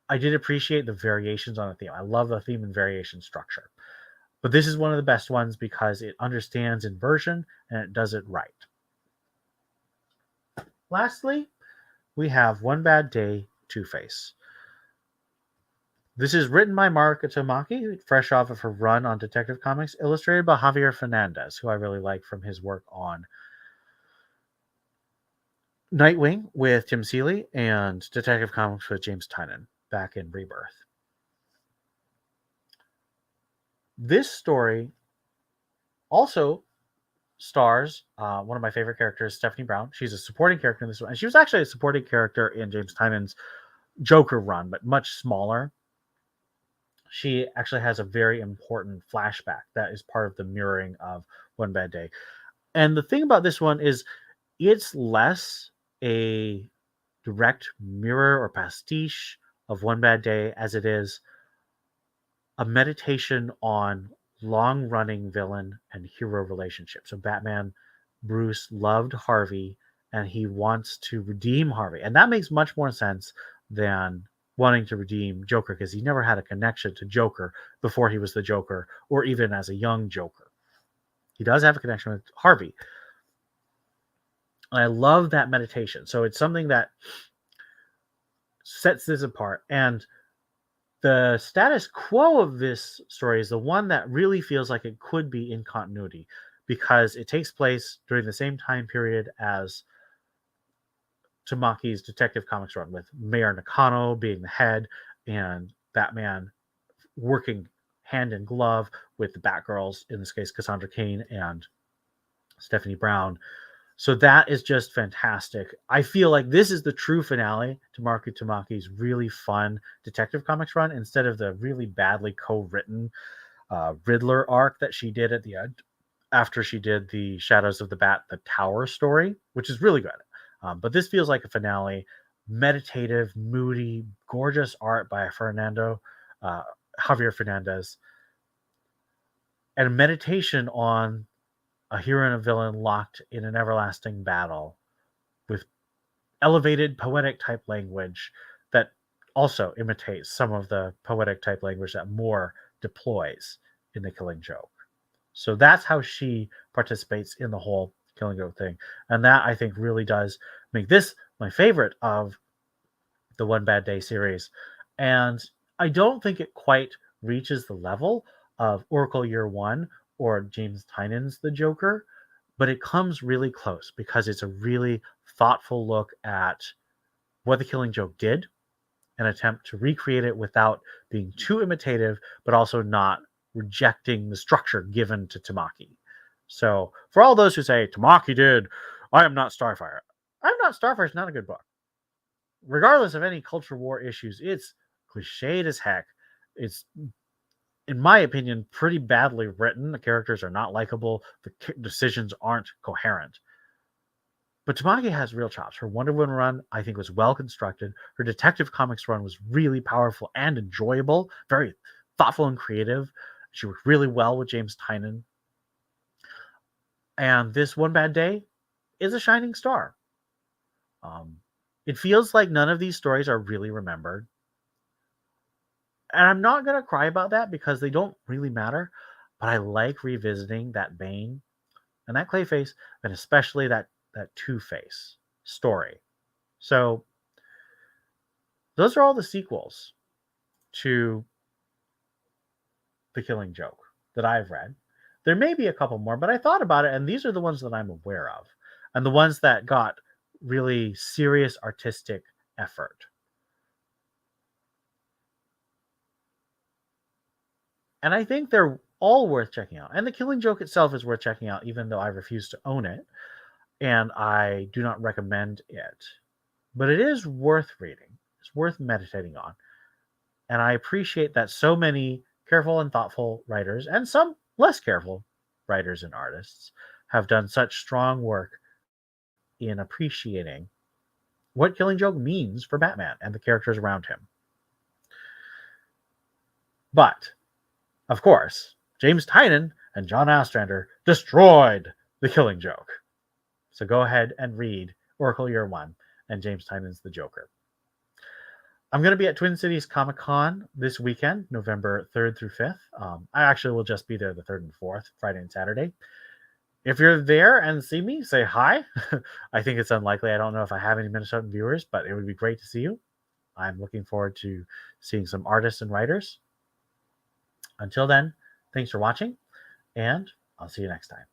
I did appreciate the variations on the theme. I love the theme and variation structure. But this is one of the best ones because it understands inversion and it does it right. Lastly, we have One Bad Day, Two-Face. This is written by Marika Tamaki, fresh off of her run on Detective Comics, illustrated by Javier Fernandez, who I really like from his work on Nightwing with Tim Seeley and Detective Comics with James Tynion back in Rebirth. This story also stars one of my favorite characters, Stephanie Brown. She's a supporting character in this one, and she was actually a supporting character in James Tynion's Joker run, but much smaller. she actually has a very important flashback that is part of the mirroring of One Bad Day. And the thing about this one is it's less a direct mirror or pastiche of One Bad Day as it is a meditation on long running villain and hero relationships. So Batman, Bruce loved Harvey and he wants to redeem Harvey. And that makes much more sense than wanting to redeem Joker because he never had a connection to Joker before he was the Joker or even as a young Joker. He does have a connection with Harvey. And I love that meditation. So it's something that sets this apart. And the status quo of this story is the one that really feels like it could be in continuity because it takes place during the same time period as Tamaki's Detective Comics run, with Mayor Nakano being the head and Batman working hand in glove with the Batgirls, in this case Cassandra Cain and Stephanie Brown. So that is just fantastic. I feel like this is the true finale to Mariko Tamaki's really fun Detective Comics run instead of the really badly co-written Riddler arc that she did at the end after she did the Shadows of the Bat, the Tower story, which is really good. But this feels like a finale, meditative, moody, gorgeous art by Javier Fernandez, and a meditation on a hero and a villain locked in an everlasting battle with elevated poetic type language that also imitates some of the poetic type language that Moore deploys in The Killing Joke. So that's how she participates in the whole Killing Joke thing. And that, I think, really does make this my favorite of the One Bad Day series. And I don't think it quite reaches the level of Oracle Year One or James Tynion's The Joker, but it comes really close because it's a really thoughtful look at what The Killing Joke did, an attempt to recreate it without being too imitative, but also not rejecting the structure given to Tamaki. So, for all those who say, Tamaki did, I Am Not Starfire, I Am Not Starfire is not a good book. Regardless of any culture war issues, it's cliched as heck. It's, in my opinion, pretty badly written. The characters are not likable. The decisions aren't coherent. But Tamaki has real chops. Her Wonder Woman run, I think, was well constructed. Her Detective Comics run was really powerful and enjoyable, very thoughtful and creative. She worked really well with James Tynion. And this One Bad Day is a shining star. It feels like none of these stories are really remembered. And I'm not going to cry about that because they don't really matter. But I like revisiting that Bane and that Clayface, and especially that Two-Face story. So those are all the sequels to The Killing Joke that I've read. There may be a couple more, but I thought about it, and these are the ones that I'm aware of, and the ones that got really serious artistic effort. And I think they're all worth checking out. And The Killing Joke itself is worth checking out, even though I refuse to own it, and I do not recommend it. But it is worth reading. It's worth meditating on. And I appreciate that so many careful and thoughtful writers, and some less careful writers and artists, have done such strong work in appreciating what Killing Joke means for Batman and the characters around him. But, of course, James Tynion and John Ostrander destroyed The Killing Joke. So go ahead and read Oracle Year One and James Tynion's The Joker. I'm going to be at Twin Cities Comic Con this weekend, November 3rd through 5th. I actually will just be there the 3rd and 4th, Friday and Saturday. If you're there and see me, say hi. I think it's unlikely. I don't know if I have any Minnesotan viewers, but it would be great to see you. I'm looking forward to seeing some artists and writers. Until then, thanks for watching, and I'll see you next time.